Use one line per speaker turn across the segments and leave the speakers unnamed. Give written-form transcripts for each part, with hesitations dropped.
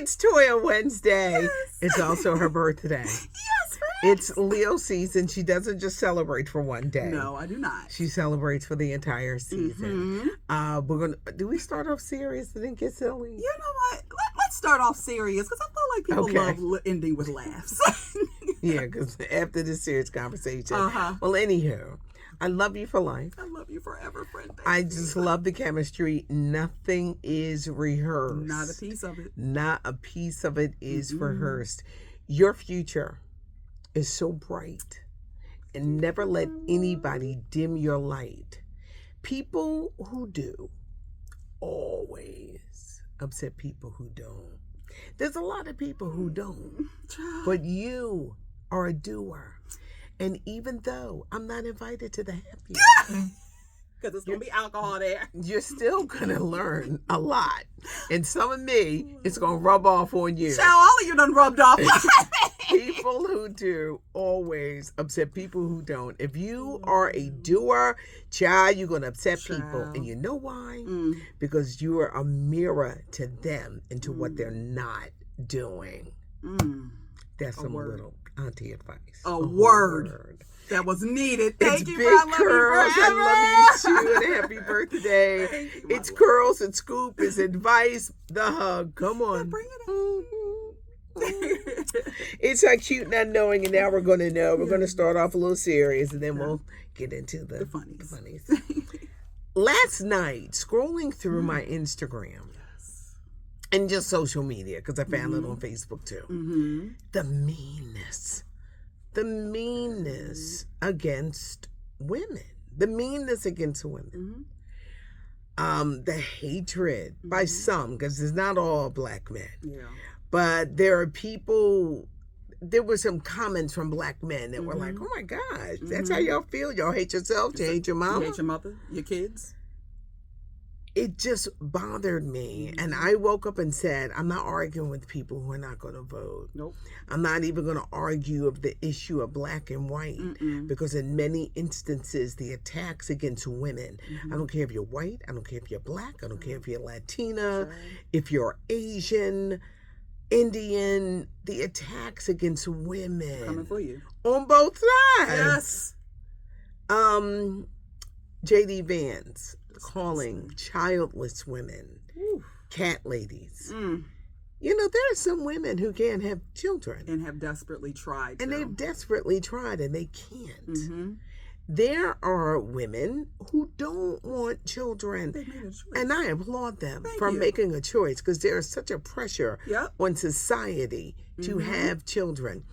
It's Toya Wednesday.
Yes.
It's also her birthday.
Yes, friends.
It's Leo season. She doesn't just celebrate for one day.
No, I do not.
She celebrates for the entire season. We're gonna. Do we start off serious and then get silly?
You know what? Let's start off serious because I feel like people love ending with laughs.
Yeah, because after this serious conversation.
Uh-huh.
Well, anywho, I love you for life.
I love you forever, friend. Baby.
I just love the chemistry. Nothing is rehearsed.
Not a piece of it.
Not a piece of it is rehearsed. Your future is so bright, and never let anybody dim your light. People who do always upset people who don't. There's a lot of people who don't, but you are a doer. And even though I'm not invited to the happy hour,
because it's going to be alcohol there.
you're still going to learn a lot. And some of me, it's going to rub off on you.
Child, all of you done rubbed off.
People who do always upset people who don't. If you are a doer, child, you're going to upset people. And you know why? Because you are a mirror to them and to what they're not doing. That's some little auntie advice.
A word that was needed. Thank
It's
you,
big
I love
curls.
you forever.
I love you too. And happy birthday.
Thank you, my
It's
love.
curls and scoop. It's advice. The hug. Come on.
Bring it on.
It's our cute not knowing, and now we're going to know. We're going to start off a little serious, and then we'll get into the funnies. Last night, scrolling through my Instagram and just social media, because I found it on Facebook too, the meanness against women, the meanness against women, the hatred by some, because it's not all black men.
Yeah.
But there are people, there were some comments from black men that were like, oh my gosh, that's how y'all feel. Y'all hate yourselves, you hate your mama.
You hate your mother, your kids.
It just bothered me. And I woke up and said, I'm not arguing with people who are not going to vote.
Nope.
I'm not even going to argue of the issue of black and white. Because in many instances, the attacks against women, I don't care if you're white, I don't care if you're black, I don't care if you're Latina, if you're Asian, Indian, the attacks against women
Coming for you.
on both
Yes.
sides. J.D. Vance calling childless women cat ladies. You know, there are some women who can't have children.
And have desperately tried
And
to.
they've desperately tried and they can't. There are women who don't want children.
They made a choice.
And I applaud them
Thank
for
you.
making a choice, because there is such a pressure on society to have children.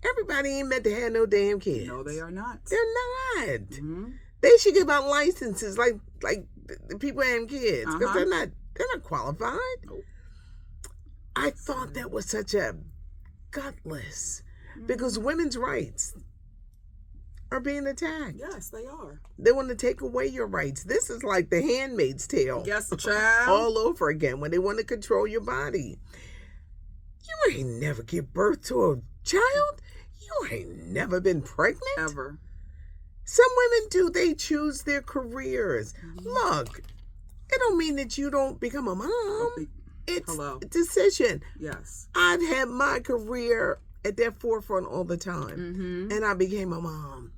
Everybody ain't meant to have no damn kids.
No, they are not.
They're not. They should give out licenses like the people having kids, because they're not qualified.
Nope.
I thought that was such a gutless, because women's rights are being attacked.
Yes, they are.
They want to take away your rights. This is like the Handmaid's Tale.
Yes, child.
All over again, when they want to control your body. You ain't never give birth to a child. You ain't never been pregnant.
Ever.
Some women do. They choose their careers. Look, it don't mean that you don't become a mom. It's a decision.
Yes.
I've had my career at their forefront all the time. And I became a mom.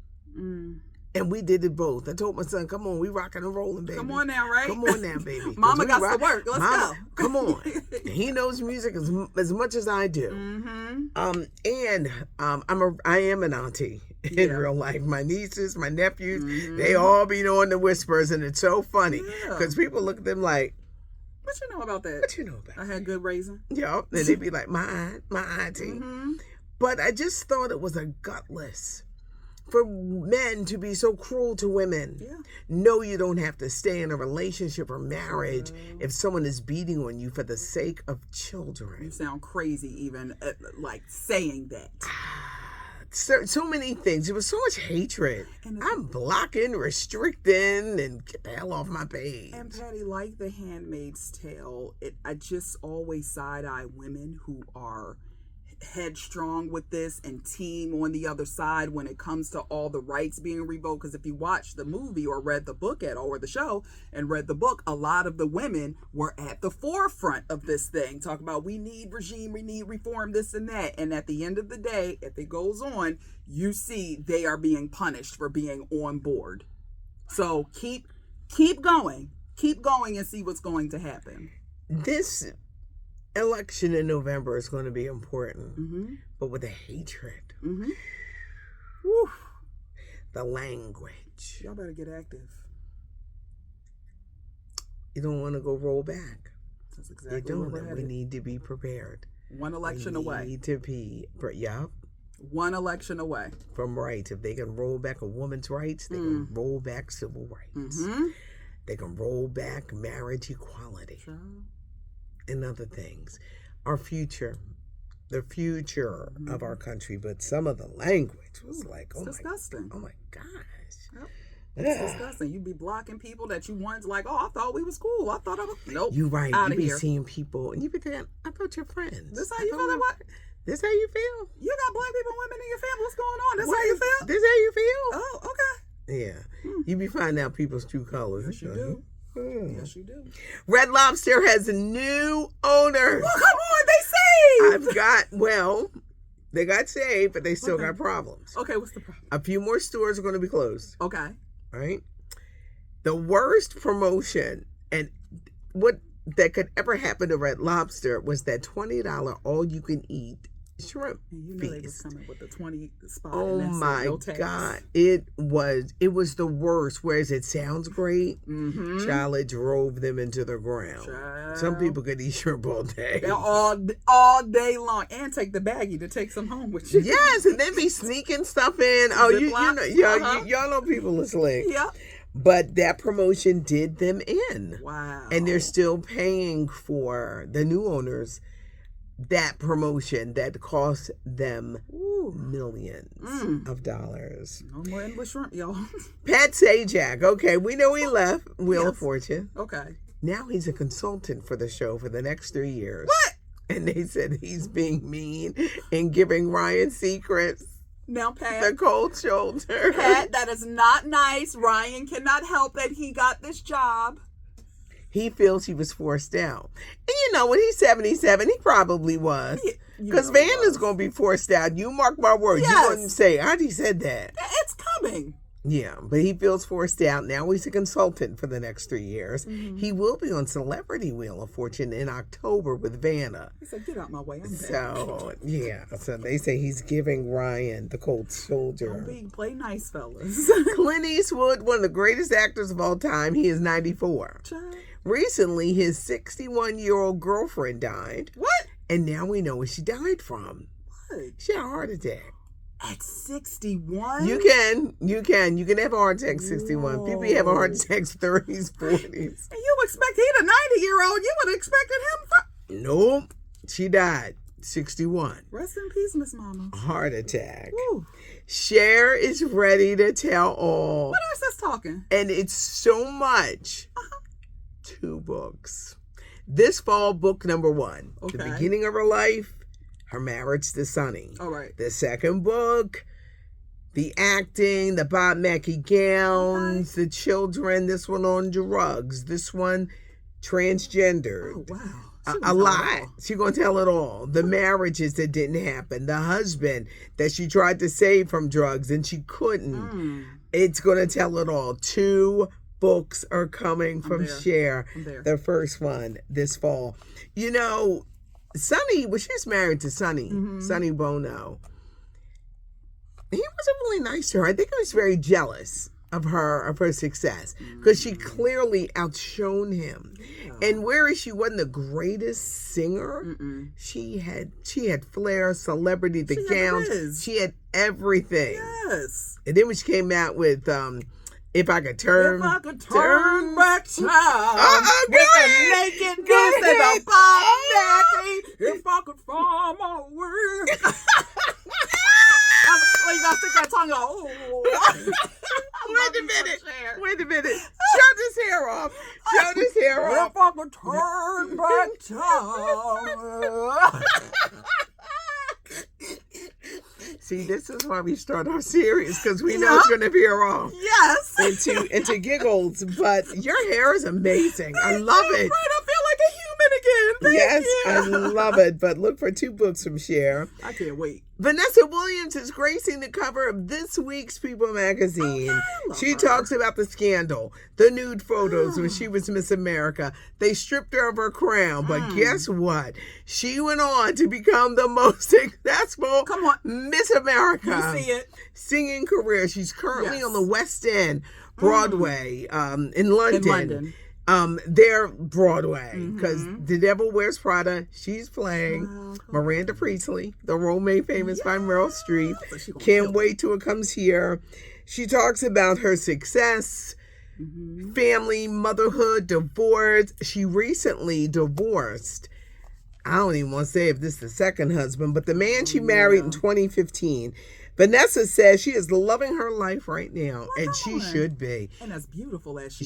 And we did it both. I told my son, come on, we rocking and rolling, baby.
Come on now, right?
Come on now, baby.
Mama got to work. Let's go.
Come on. He knows music as much as I do. I am an auntie in real life. My nieces, my nephews, they all be knowing the whispers, and it's so funny because people look at them like,
what you know about that?
What you know about
I had good raising.
Yup. And they be like, my auntie. But I just thought it was a gutless for men to be so cruel to women. No, you don't have to stay in a relationship or marriage if someone is beating on you for the sake of children.
You sound crazy even like saying that.
So many things. There was so much hatred. I'm blocking, restricting, and get the hell off my page.
And Patty, like The Handmaid's Tale, I just always side-eye women who are headstrong with this and team on the other side when it comes to all the rights being revoked. Because if you watch the movie or read the book or the show and read the book, a lot of the women were at the forefront of this thing. Talk about we need regime, we need reform, this and that. And at the end of the day, if it goes on, you see they are being punished for being on board. So keep going. Keep going and see what's going to happen.
This election in November is going to be important, but with the hatred, the language.
Y'all better get active.
You don't want to go roll back.
That's exactly
you
what we're
don't.
headed.
We need to be prepared.
One election away.
We need to be,
one election away
from rights. If they can roll back a woman's rights, they can roll back civil rights. They can roll back marriage equality.
Sure.
And other things. Our future, the future of our country, but some of the language was like,
disgusting.
Oh my gosh.
Yep. It's disgusting. You be blocking people that you once like, oh, I thought we was cool. I thought I was, nope.
You right.
Outta
You be
here.
seeing people and you be thinking, I thought you're friends.
This how you feel? What?
This how you feel?
You got black people and women in your family. What's going on? This how you feel?
This how you feel?
Oh, okay.
Yeah. You be finding out people's true colors.
Yes, you do. Yes, you do.
Red Lobster has a new owner.
Well, come on, they saved.
They got saved, but they still got problems.
Okay, what's the problem?
A few more stores are going to be closed.
Okay.
All right. The worst promotion and what that could ever happen to Red Lobster was that $20 all-you-can-eat shrimp
You know
feast.
they was coming with the 20 spot.
Oh
and that's
my
no tax.
God. It was the worst. Whereas it sounds great, child, it drove them into the ground.
Child.
Some people could eat shrimp all day.
All day long. And take the baggie to take some home with you.
Yes, and then be sneaking stuff in. Oh, you know, y'all know people are slick.
Yeah.
But that promotion did them in.
Wow.
And they're still paying for the new owners that promotion that cost them millions of dollars.
No more endless shrimp, y'all.
Pat Sajak, okay, we know he left Wheel of Fortune.
Okay.
Now he's a consultant for the show for the next 3 years.
What?
And they said he's being mean and giving Ryan secrets.
Now, Pat.
The cold shoulder.
Pat, that is not nice. Ryan cannot help that he got this job.
He feels he was forced out. And you know, when he's 77, he probably was. Because Vanessa's going to be forced out. You mark my words.
Yes.
You wouldn't say, Auntie said that.
It's coming.
Yeah, but he feels forced out. Now he's a consultant for the next 3 years. He will be on Celebrity Wheel of Fortune in October with Vanna.
He said, get out my way. I'm
So, yeah. So they say he's giving Ryan the cold shoulder.
Play nice, fellas.
Clint Eastwood, one of the greatest actors of all time. He is 94.
Child.
Recently, his 61-year-old girlfriend died.
What?
And now we know what she died from.
What?
She had a heart attack.
At 61?
You can have a heart attack at 61.
Whoa.
People have a heart attacks 30s, 40s.
And you expect he the 90-year-old? You would have expected him for...
Nope. She died 61.
Rest in peace, Miss Mama.
Heart attack.
Woo.
Cher is ready to tell all.
What else is talking?
And it's so much. 2 books. This fall, book number 1.
Okay.
The beginning of her life, her marriage to Sonny.
All right.
The second book, the acting, the Bob Mackie gowns, the children. This one on drugs. This one transgendered.
Oh, wow.
A lot. She's going to tell it all. The marriages that didn't happen. The husband that she tried to save from drugs and she couldn't. It's going to tell it all. 2 books are coming from Cher. The first one this fall. You know, Sonny, well, she's married to Sonny, Sonny Bono. He wasn't really nice to her. I think he was very jealous of her success because she clearly outshone him. Yeah. And whereas she wasn't the greatest singer, she had flair, celebrity, the gowns, she had everything.
Yes.
And then when she came out with If I could turn
back time with the naked goose and the Bob Mackie, if I could find my way. Oh, you gotta stick that tongue out.
Wait a minute. Show this hair off.
If I could turn back time.
See, this is why we start our series, because we know it's going to veer off.
Yes.
Into giggles. But your hair is amazing. I love it.
Right, I feel like a human again. Thank you.
I love it. But look for 2 books from Cher.
I can't wait.
Vanessa Williams is gracing the cover of this week's People magazine. She talks about the scandal, the nude photos when she was Miss America. They stripped her of her crown, but guess what? She went on to become the most successful Miss America.
You see it.
Singing career. She's currently on the West End, Broadway, in London. Their Broadway, because The Devil Wears Prada, she's playing Miranda Priestley, the role made famous by Meryl Streep. Can't wait till it comes here. She talks about her success, family, motherhood, divorce. She recently divorced. I don't even want to say if this is the second husband, but the man she married in 2015. Vanessa says she is loving her life right now, and she should be.
And as beautiful as she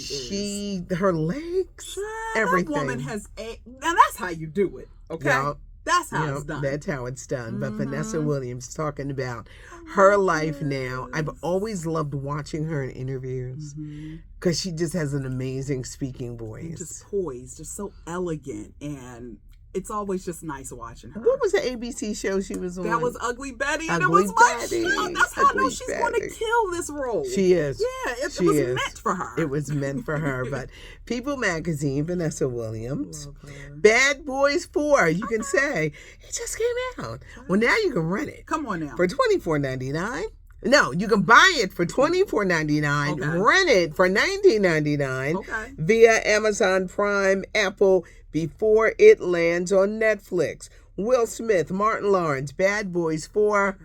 is.
Her legs, everything.
That woman has now that's how you do it, okay? Yep. That's how it's done.
That's how it's done. But Vanessa Williams talking about her life now. I've always loved watching her in interviews because she just has an amazing speaking voice.
And just poised, just so elegant, and it's always just nice watching her.
What was the ABC show she was on?
That was Ugly Betty. And
Ugly
it was my
Betty.
show. That's how I know she's going to kill this role.
She is.
Yeah, it was meant for her.
It was meant for her. But People magazine, Vanessa Williams. Bad Boys 4, you can say. It just came out. Well, now you can rent it.
Come on now.
For $24.99. No, you can buy it for $24.99, rent it for $19.99 via Amazon Prime, Apple, before it lands on Netflix. Will Smith, Martin Lawrence, Bad Boys 4.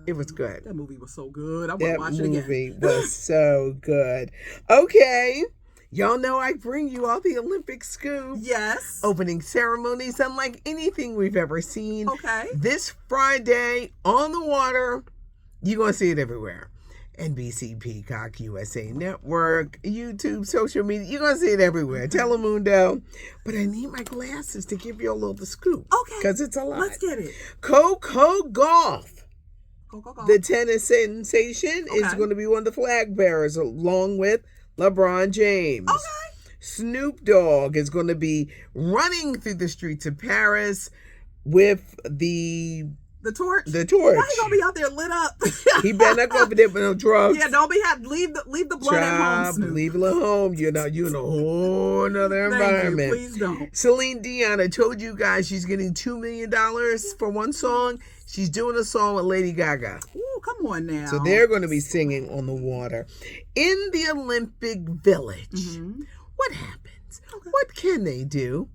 It was good.
That movie was so good. I want to watch it again.
That movie was so good. Okay. Y'all know I bring you all the Olympic scoop.
Yes.
Opening ceremonies unlike anything we've ever seen.
Okay.
This Friday on the water. You're going to see it everywhere. NBC, Peacock, USA Network, YouTube, social media. You're going to see it everywhere. Telemundo. But I need my glasses to give you all of the scoop.
Okay.
Because it's a lot.
Let's get it.
Coco Gauff. The tennis sensation is going to be one of the flag bearers along with LeBron James.
Okay.
Snoop Dogg is going to be running through the streets of Paris with the torch.
Why he gonna be out there lit up?
He better not go over there with no drugs.
Yeah, don't leave the blood at home, Snoop.
Leave it at home. You're in a whole nother environment.
Please don't.
Celine Dion, I told you guys she's getting $2 million for one song. She's doing a song with Lady Gaga.
Ooh, come on now.
So they're going to be singing on the water. In the Olympic Village, what happens? Okay. What can they do?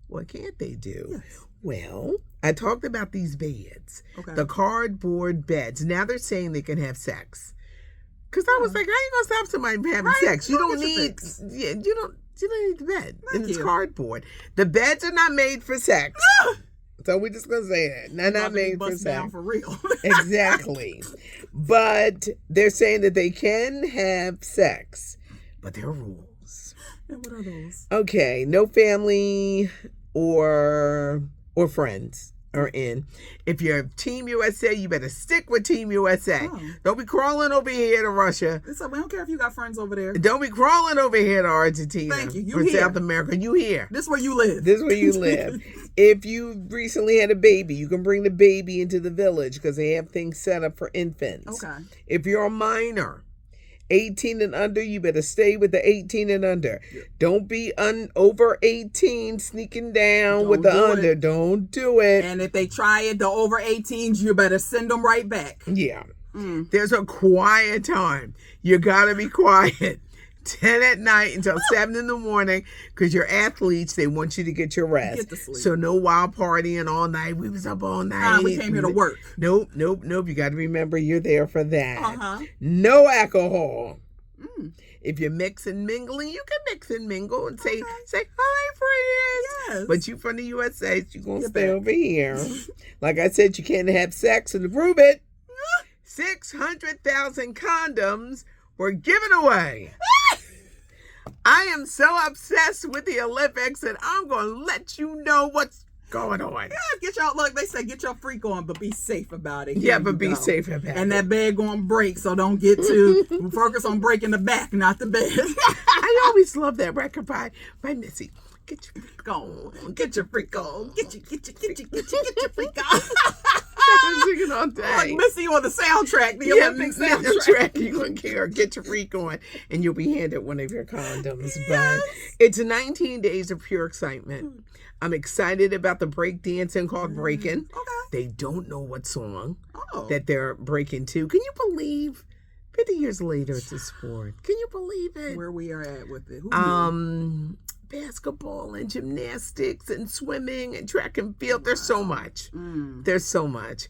What can't they do?
Yes.
Well, I talked about these beds, the cardboard beds. Now they're saying they can have sex. Because I was like, how are you going to stop somebody from having sex? You don't need, you don't need the bed. And it's cardboard. The beds are not made for sex. So we're just going to say that. They're not made for sex.
Down for real.
Exactly. But they're saying that they can have sex. But there are rules.
And what are those?
Okay. No family or friends are in. If you're Team USA, you better stick with Team USA. Don't be crawling over here to Russia.
So we don't care if you got friends over there.
Don't be crawling over here to Argentina.
Thank you.
Or South America. You here.
This is where you live.
This is where you live. If you recently had a baby, you can bring the baby into the village because they have things set up for infants.
Okay.
If you're a minor, 18 and under, you better stay with the 18 and under. Don't be over 18 sneaking down with the under. Don't do it.
And if they try it, the over 18s, you better send them right back.
Yeah. There's a quiet time. You got to be quiet. 10 at night until 7 in the morning because you're athletes. They want you to get your rest.
Get to sleep.
So no wild partying all night. We was up all night.
We came here to work.
Nope. You got to remember you're there for that. No alcohol. If you're mixing mingling, you can mix and mingle and say, hi, friends.
Yes.
But you from the USA, you're going to stay over here. Like I said, you can't have sex, and to prove it, 600,000 condoms were given away. I am so obsessed with the Olympics that I'm going to let you know what's going on.
Yeah, they say get your freak on, but be safe about it.
Yeah, but be safe about it.
And that bed going to break, so don't get too focus on breaking the back, not the bed.
I always love that record by Missy. Get your freak
on. Get your freak on. Get your freak on.
I've been singing all day.
Like Missy on the soundtrack, the Olympic soundtrack.
You're going to care. Get your freak on, and you'll be handed one of your condoms.
Yes.
But it's 19 days of pure excitement. I'm excited about the break dancing called Breaking.
Okay.
They don't know what song that they're breaking to. Can you believe 50 years later it's a sport? Can you believe it?
Where we are at with it.
Basketball and gymnastics and swimming and track and field. There's so much. There's so much.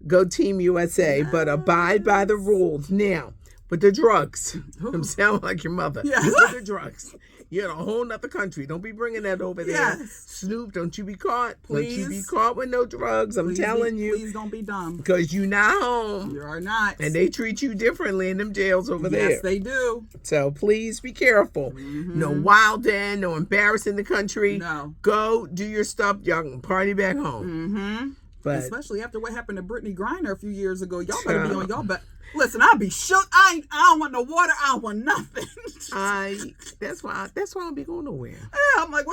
Go Team USA, but abide by the rules. Now, with the drugs. I'm sounding like your mother.
Yes.
With the drugs. You're in a whole nother country. Don't be bringing that over there.
Yes.
Snoop, don't you be caught.
Please.
Don't you be caught with no drugs. I'm telling you.
Please don't be dumb.
Because you're not home.
You are not.
And they treat you differently in them jails over there.
Yes, they do.
So please be careful. No wilding, no embarrassing the country.
No.
Go do your stuff. Y'all can party back home. But
especially after what happened to Brittany Griner a few years ago. Y'all better be on y'all back. Listen, I'll be shook. I don't want no water. I don't want nothing.
That's why I don't be going nowhere.
Yeah, I'm like,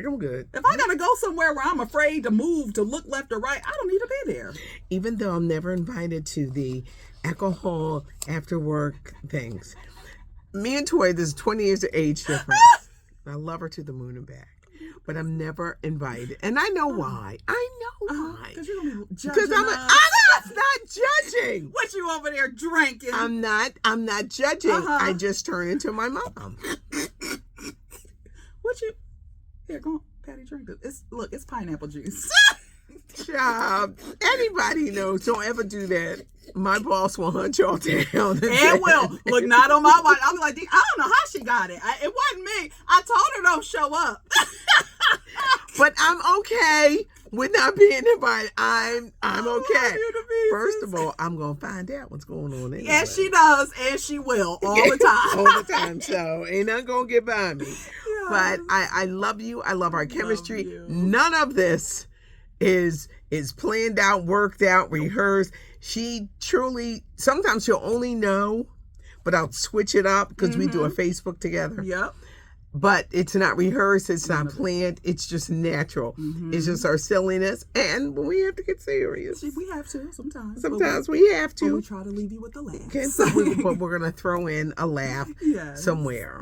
I'm good.
If I gotta go somewhere where I'm afraid to move, to look left or right, I don't need to be there.
Even though I'm never invited to the alcohol after work things. Me and Toy, there's 20 years of age difference. I love her to the moon and back. But I'm never invited. And I know why. I know why.
Because you're going to be judging
Because I'm not judging.
What you over there drinking?
I'm not judging. I just turn into my mom.
What you... Here, go on, Patty, drink this. It's pineapple juice.
Child, anybody knows. Don't ever do that. My boss will hunt y'all down.
And will. Look, not on my watch. I'll be like, I don't know how she got it. It wasn't me. I told her don't show up.
But I'm okay with not being invited. I'm okay. First of all, I'm going to find out what's going on anyway.
Yes, she does. And she will. All the time.
All the time. So ain't nothing going to get by me. Yeah. But I love you. I love our chemistry. None of this is planned out, worked out, rehearsed. She truly, sometimes she'll only know, but I'll switch it up because we do a Facebook together.
Yep.
But it's not rehearsed, it's not planned, it's just natural. It's just our silliness, and when we have to get serious.
We have to sometimes.
Sometimes we have to.
We try to leave you with a laugh.
But we're going to throw in a laugh somewhere.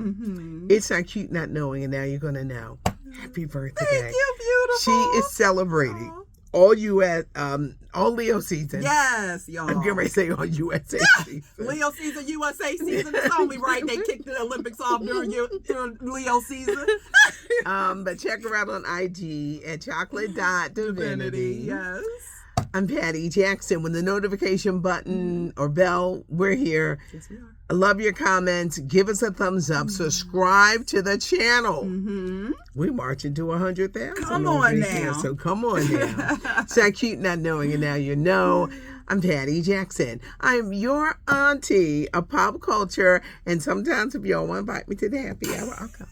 It's not cute not knowing, and now you're going to know. Happy birthday.
Thank you, beautiful.
She is celebrating. All Leo season.
Yes, y'all.
I'm getting ready to say all USA season.
Leo season, USA season. It's only right they kicked the Olympics off during Leo season.
But check her out on IG at chocolate.divinity.
Yes.
I'm Patty Jackson. With the notification button or bell, we're here.
Yes, we are.
I love your comments. Give us a thumbs up. Subscribe to the channel. We're marching to 100,000.
Come on now.
Here, so come on now. It's not cute not knowing, and now you know. I'm Patty Jackson. I'm your auntie of pop culture, and sometimes if y'all want to invite me to the happy hour, I'll come.